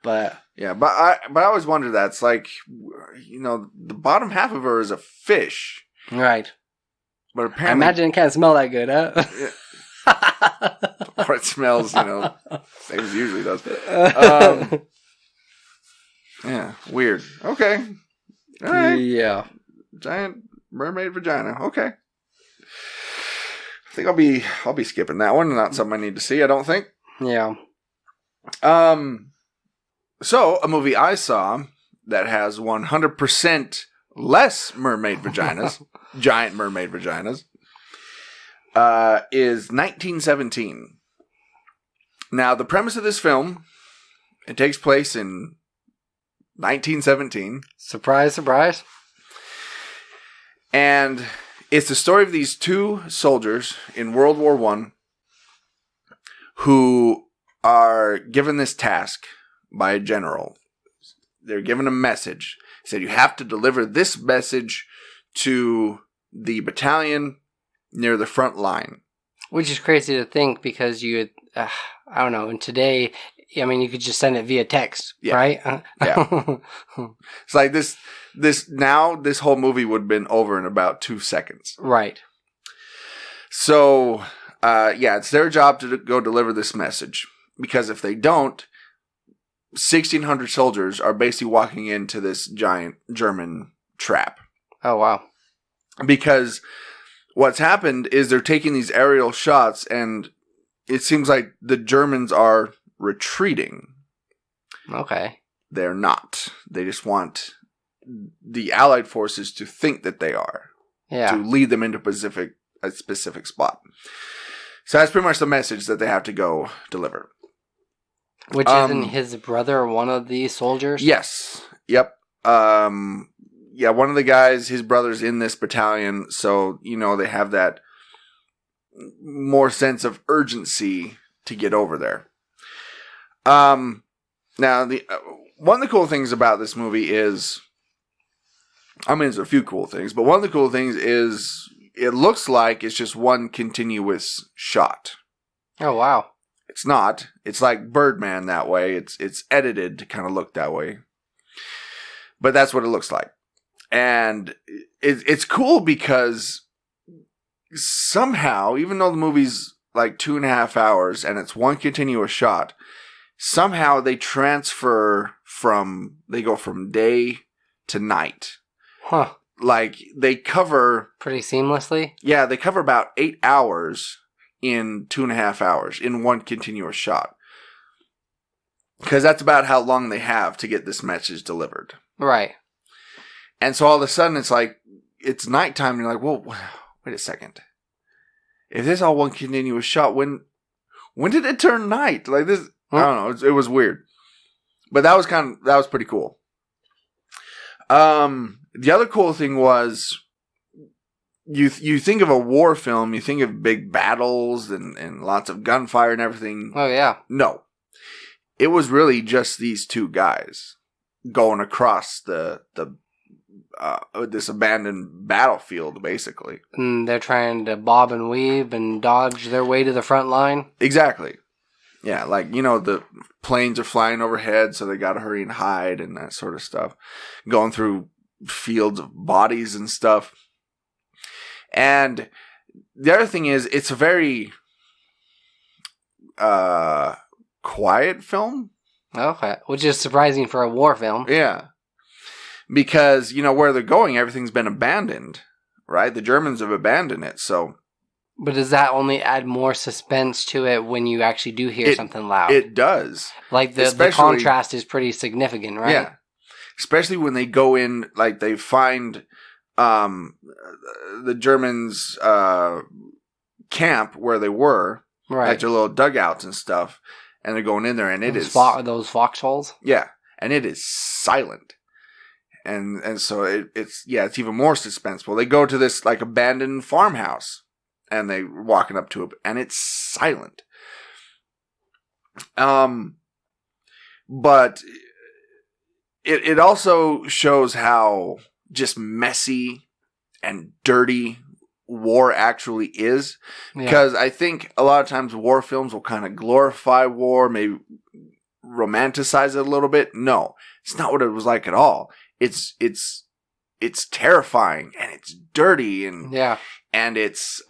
But I always wondered that. It's like, you know, the bottom half of her is a fish. Right. But apparently, I imagine it can't smell that good, huh? Or it smells, you know, same as it usually does. Yeah, weird. Okay. All right. Yeah. Giant mermaid vagina. Okay. I think I'll be skipping that one. Not something I need to see, I don't think. Yeah. So a movie I saw that has 100% less mermaid vaginas, giant mermaid vaginas, is 1917. Now, the premise of this film, it takes place in 1917. Surprise, surprise. And it's the story of these two soldiers in World War I who are given this task by a general. They're given a message. He said, you have to deliver this message to the battalion near the front line. Which is crazy to think, because I don't know, and today, I mean, you could just send it via text, right? Yeah. It's like this whole movie would have been over in about 2 seconds. Right. So, it's their job to go deliver this message. Because if they don't, 1,600 soldiers are basically walking into this giant German trap. Oh, wow. Because what's happened is they're taking these aerial shots, and it seems like the Germans are retreating. Okay. They're not. They just want the Allied forces to think that they are. Yeah. To lead them into a specific spot. So that's pretty much the message that they have to go deliver. Which isn't his brother one of these soldiers? Yes. Yep. One of the guys, his brother's in this battalion, so, you know, they have that more sense of urgency to get over there. Now, one of the cool things about this movie is, I mean, there's a few cool things, but one of the cool things is it looks like it's just one continuous shot. Oh, wow. It's not. It's like Birdman that way. It's edited to kind of look that way. But that's what it looks like. And it's cool because somehow, even though the movie's like 2.5 hours and it's one continuous shot, somehow they go from day to night. Huh. Like they cover... Pretty seamlessly? Yeah, they cover about 8 hours in 2.5 hours in one continuous shot. Because that's about how long they have to get this message delivered. Right. And so all of a sudden it's like, it's nighttime and you're like, well, wait a second. If this is all one continuous shot, when did it turn night? Like this, I don't know. It was weird. But that was pretty cool. The other cool thing was, you think of a war film, you think of big battles and lots of gunfire and everything. Oh, yeah. No. It was really just these two guys going across this abandoned battlefield, basically. And they're trying to bob and weave and dodge their way to the front line. Exactly. Yeah, like, the planes are flying overhead, so they gotta hurry and hide and that sort of stuff. Going through fields of bodies and stuff. And the other thing is, it's a very quiet film. Okay. Which is surprising for a war film. Yeah. Because, where they're going, everything's been abandoned, right? The Germans have abandoned it, so... But does that only add more suspense to it when you actually do hear something loud? It does. Like, the contrast is pretty significant, right? Yeah. Especially when they go in, like, they find the Germans' camp where they were. Right. Like their little dugouts and stuff. And they're going in there, and those those foxholes? Yeah. And it is silent. And so it's even more suspenseful. They go to this, like, abandoned farmhouse. And they're walking up to it, and it's silent. But it also shows how just messy and dirty war actually is. Because I think a lot of times war films will kind of glorify war, maybe romanticize it a little bit. No, it's not what it was like at all. It's terrifying, and it's dirty, and it's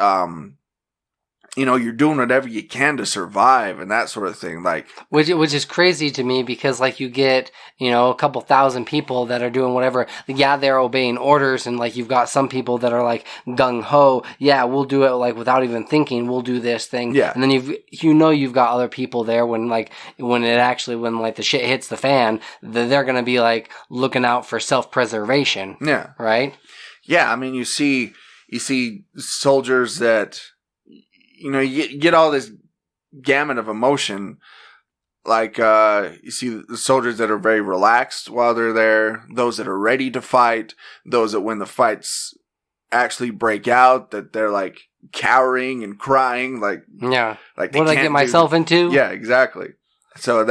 you're doing whatever you can to survive and that sort of thing, like which is crazy to me, because like you get a couple thousand people that are doing whatever. Yeah, they're obeying orders, and like you've got some people that are like gung ho. Yeah, we'll do it like without even thinking. We'll do this thing. Yeah, and then you've got other people there when the shit hits the fan, they're gonna be like looking out for self-preservation. Yeah, right. Yeah, I mean you see soldiers that. You get all this gamut of emotion. Like, you see the soldiers that are very relaxed while they're there. Those that are ready to fight. Those that when the fights actually break out, that they're like cowering and crying. Like, yeah. Like, what did I get myself into? Yeah, exactly. So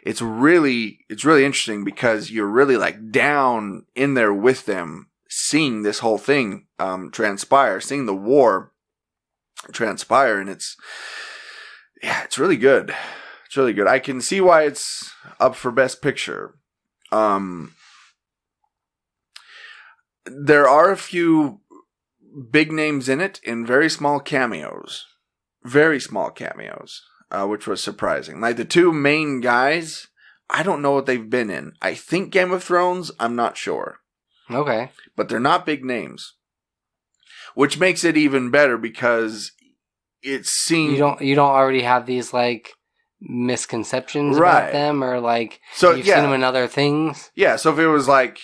it's really interesting, because you're really like down in there with them, seeing this whole thing transpire, seeing the war transpire, and it's really good. It's really good. I can see why it's up for Best Picture. There are a few big names in it and very small cameos, which was surprising. Like the two main guys, I don't know what they've been in. I think Game of Thrones, I'm not sure. Okay. But they're not big names. Which makes it even better, because it seems you don't already have these like misconceptions about them, or like you've seen them in other things. Yeah, so if it was like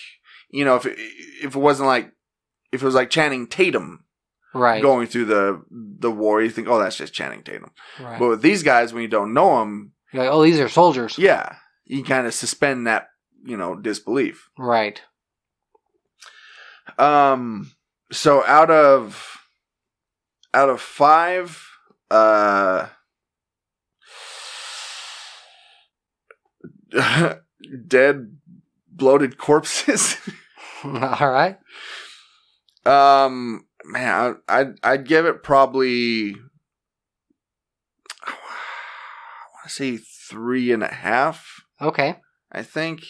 if it wasn't like if it was like Channing Tatum going through the war, you think, oh, that's just Channing Tatum. Right. But with these guys, when you don't know them, you're like, oh, these are soldiers. Yeah, you kind of suspend that disbelief. Right. So out of 5, dead, bloated corpses. All right. Man, I'd give it probably, I want to say 3.5. Okay. I think.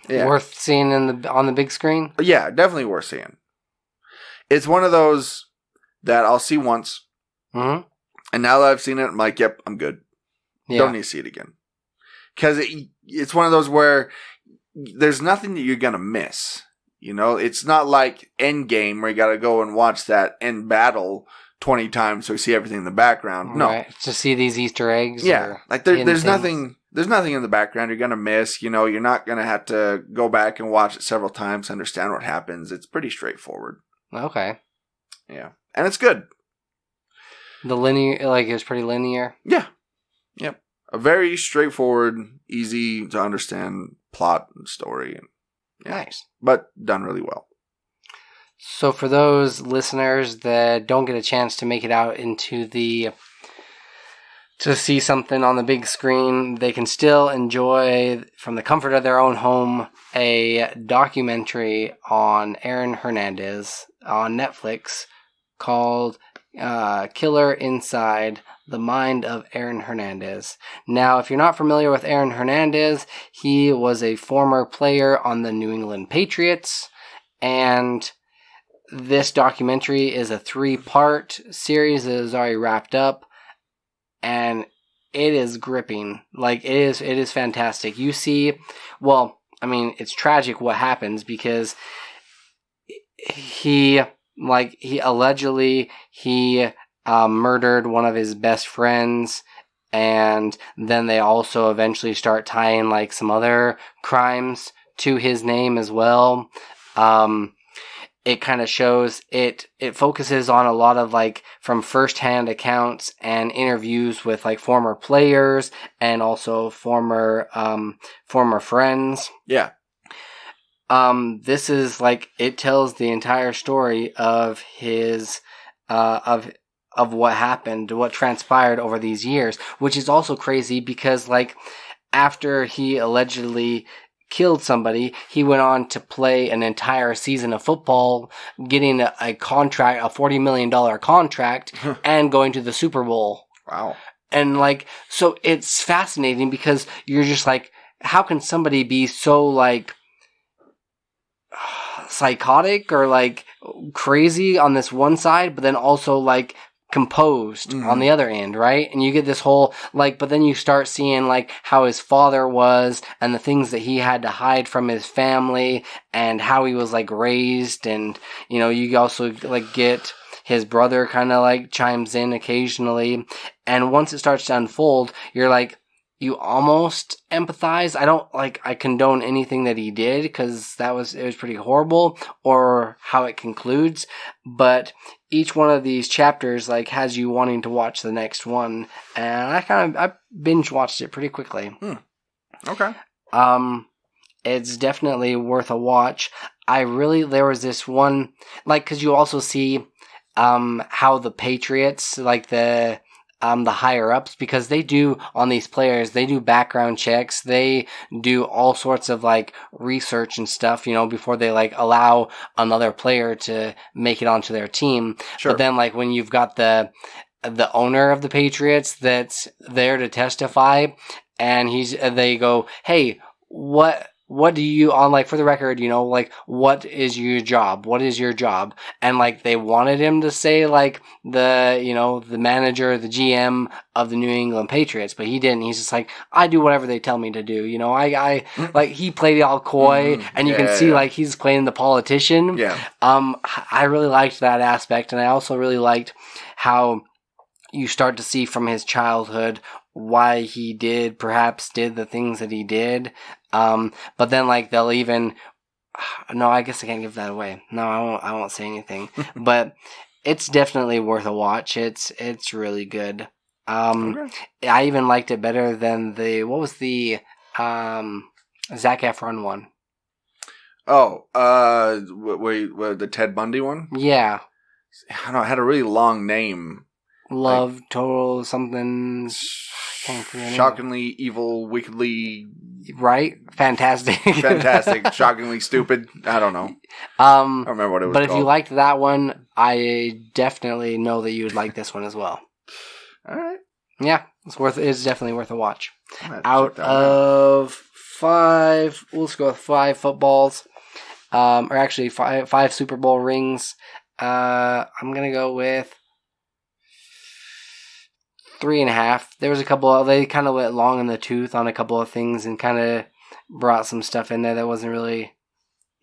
Yeah. Worth seeing on the big screen? Yeah, definitely worth seeing. It's one of those that I'll see once. Mm-hmm. And now that I've seen it, I'm like, yep, I'm good. Yeah. Don't need to see it again. Because it's one of those where there's nothing that you're going to miss. You know, it's not like Endgame where you got to go and watch that end battle 20 times so you see everything in the background. No. Right. To see these Easter eggs. Yeah. Like there's nothing in the background you're going to miss. You know, you're not going to have to go back and watch it several times to understand what happens. It's pretty straightforward. Okay. Yeah. And it's good. The linear, like, it's pretty linear. Yeah. Yep. A very straightforward, easy to understand plot and story. And, yeah. Nice. But done really well. So for those listeners that don't get a chance to make it out into to see something on the big screen, they can still enjoy, from the comfort of their own home, a documentary on Aaron Hernandez on Netflix called Killer Inside the Mind of Aaron Hernandez. Now, if you're not familiar with Aaron Hernandez, he was a former player on the New England Patriots, and this documentary is a 3-part series that is already wrapped up, and it is gripping. Like, it is fantastic. You see, well, I mean, it's tragic what happens because he allegedly murdered one of his best friends, and then they also eventually start tying like some other crimes to his name as well. It kind of shows it focuses on a lot of like from firsthand accounts and interviews with like former players and also former friends. Yeah. This is like, it tells the entire story of his, of what happened, what transpired over these years, which is also crazy because like after he allegedly killed somebody, he went on to play an entire season of football, getting a contract, a $40 million contract, and going to the Super Bowl. Wow. And like, so it's fascinating because you're just like, how can somebody be so like psychotic or like crazy on this one side, but then also like composed on the other end, right? And you get this whole like, but then you start seeing like how his father was and the things that he had to hide from his family and how he was like raised, and you know, you also like get his brother kind of like chimes in occasionally, and once it starts to unfold, you're like, you almost empathize. I don't like, I condone anything that he did because it was pretty horrible, or how it concludes, but each one of these chapters like has you wanting to watch the next one, and I binge watched it pretty quickly. Okay. It's definitely worth a watch. There was this one, like, cause you also see, how the Patriots, like the higher ups, because they do on these players, they do background checks, they do all sorts of like research and stuff, you know, before they like allow another player to make it onto their team. Sure. But then like when you've got the owner of the Patriots that's there to testify, and they go, hey, what do you, on like for the record, you know, like what is your job? What is your job? And like they wanted him to say like the manager, the GM of the New England Patriots, but he didn't. He's just like, I do whatever they tell me to do. You know, I like, he played it all coy, and you can see like he's playing the politician. Yeah. I really liked that aspect, and I also really liked how you start to see from his childhood why he perhaps did the things that he did. But then like they'll even, no, I guess I can't give that away. No, I won't say anything, but it's definitely worth a watch. It's really good. Okay. I even liked it better than what was the, Zac Efron one? Oh, wait, the Ted Bundy one? Yeah. I don't know, it had a really long name. Love, like, Total, something. Shockingly evil, wickedly. Right? Fantastic. Fantastic. Shockingly stupid. I don't know. I don't remember what it was But called. if you liked that one, I definitely know that you would like this one as well. All right. Yeah, it's definitely worth a watch. Out of 5, let's go with 5 footballs. Or actually 5 Super Bowl rings. I'm gonna go with 3.5. There was a couple they kind of went long in the tooth on a couple of things and kind of brought some stuff in there that wasn't really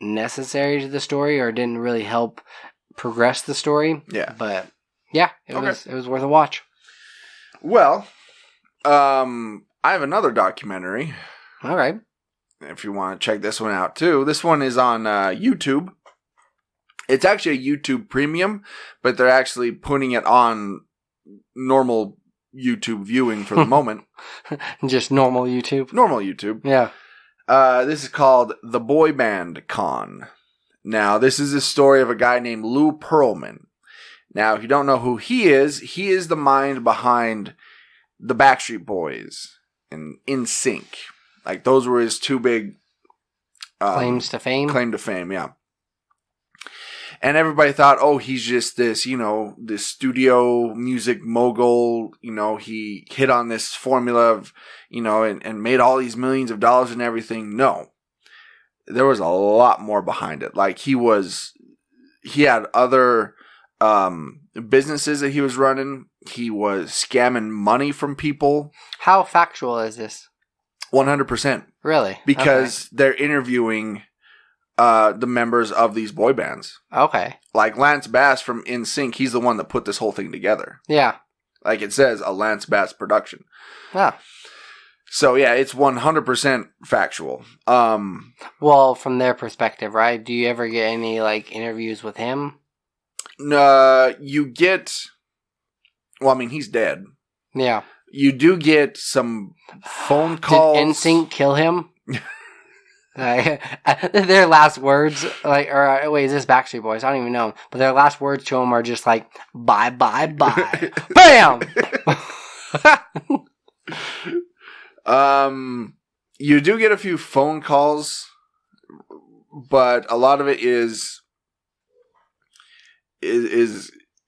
necessary to the story or didn't really help progress the story. Yeah. But yeah, it was worth a watch. Well, I have another documentary. All right. If you want to check this one out too. This one is on YouTube. It's actually a YouTube Premium, but they're actually putting it on normal YouTube viewing for the moment. Just normal YouTube? Normal YouTube. Yeah. This is called The Boy Band Con. Now, this is a story of a guy named Lou Pearlman. Now, if you don't know who he is the mind behind the Backstreet Boys and NSYNC. Like, those were his two big... claims to fame? Claim to fame, yeah. And everybody thought, oh, he's just this, this studio music mogul. He hit on this formula of, and made all these millions of dollars and everything. No. There was a lot more behind it. Like, he had other businesses that he was running. He was scamming money from people. How factual is this? 100%. Really? Because they're interviewing the members of these boy bands. Okay. Like Lance Bass from NSYNC, he's the one that put this whole thing together. Yeah. Like it says, a Lance Bass production. Yeah. So yeah, it's 100% factual. Well, from their perspective, right? Do you ever get any interviews with him? You get... Well, I mean, he's dead. Yeah. You do get some phone calls. Did NSYNC kill him? Their last words, wait, is this Backstreet Boys? I don't even know. But their last words to him are just like, bye, bye, bye. Bam! You do get a few phone calls, but a lot of it is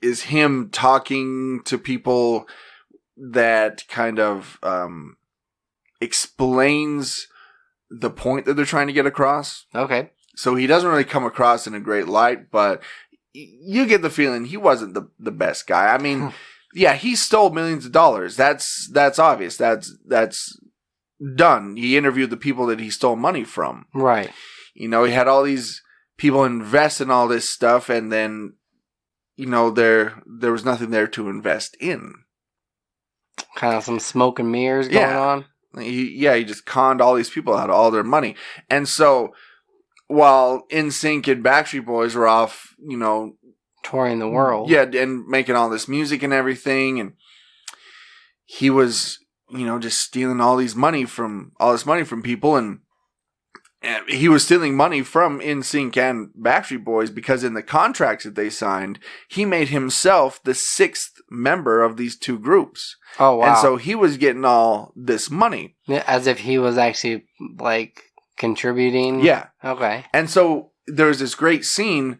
him talking to people that kind of explains the point that they're trying to get across. Okay. So he doesn't really come across in a great light, but you get the feeling he wasn't the best guy. I mean, yeah, he stole millions of dollars. That's obvious. That's done. He interviewed the people that he stole money from. Right. He had all these people invest in all this stuff, and then, there was nothing there to invest in. Kind of some smoke and mirrors going on. He just conned all these people out of all their money. And so, while NSYNC and Backstreet Boys were off, touring the world. Yeah, and making all this music and everything, and he was, just stealing all this money from people, and he was stealing money from NSYNC and Backstreet Boys because in the contracts that they signed, he made himself the 6th member of these two groups. Oh, wow. And so he was getting all this money. As if he was actually, contributing? Yeah. Okay. And so there's this great scene,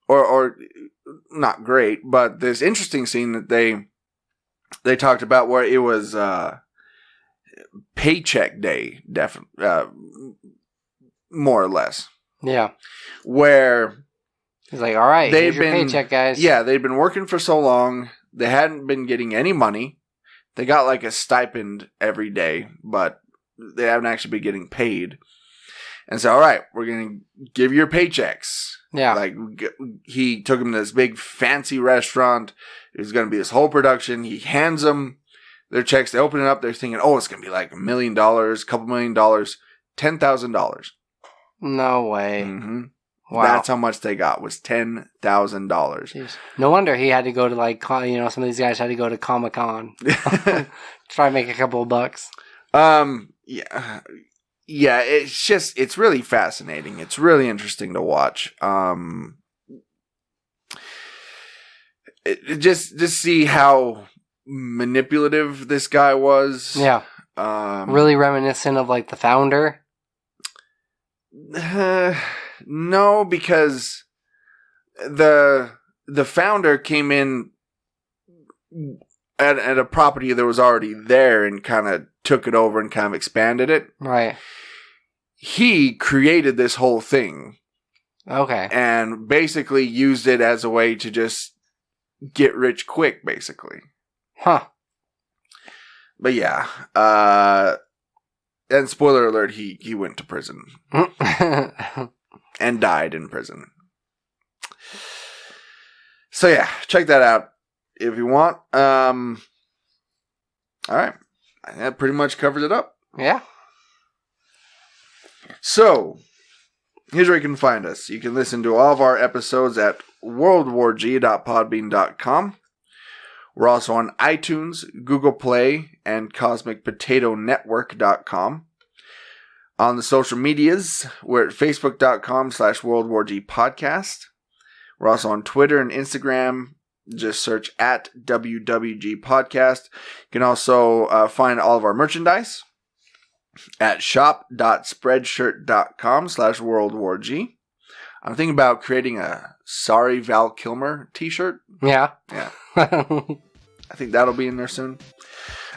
or not great, but this interesting scene that they talked about where it was paycheck day, more or less. Yeah. Where he's like, all right, here's your paycheck, guys. Yeah, they'd been working for so long, they hadn't been getting any money. They got a stipend every day, but they haven't actually been getting paid. And so, all right, we're going to give you your paychecks. Yeah. He took them to this big fancy restaurant. It was going to be this whole production. He hands them their checks. They open it up. They're thinking, oh, it's going to be $1 million, $2 million, $10,000. No way. Mm-hmm. Wow. That's how much they got, was $10,000. No wonder he had to go to some of these guys had to go to Comic-Con. Try to make a couple of bucks. Yeah, it's really fascinating. It's really interesting to watch. Just see how manipulative this guy was. Yeah. Really reminiscent of the founder. No, because the founder came in at a property that was already there and kind of took it over and kind of expanded it. Right. He created this whole thing. Okay. And basically used it as a way to just get rich quick, basically. Huh. But yeah. And spoiler alert, he went to prison. and died in prison. So yeah, check that out if you want. All right. That pretty much covers it up. Yeah. So, here's where you can find us. You can listen to all of our episodes at worldwarg.podbean.com. We're also on iTunes, Google Play, and CosmicPotatoNetwork.com. On the social medias, we're at Facebook.com/WorldWarGPodcast. We're also on Twitter and Instagram. Just search at WWG Podcast. You can also find all of our merchandise at shop.spreadshirt.com/WorldWarG. I'm thinking about creating a Sorry Val Kilmer t-shirt. Yeah. I think that'll be in there soon.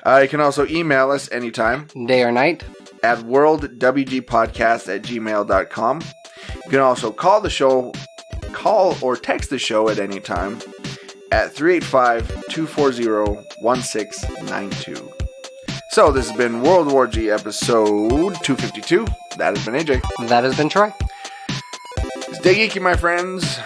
You can also email us anytime. Day or night. At worldwgpodcast@gmail.com. You can also call or text the show at any time at 385-240-1692. So this has been World War G episode 252. That has been AJ. That has been Troy. Stay geeky, my friends.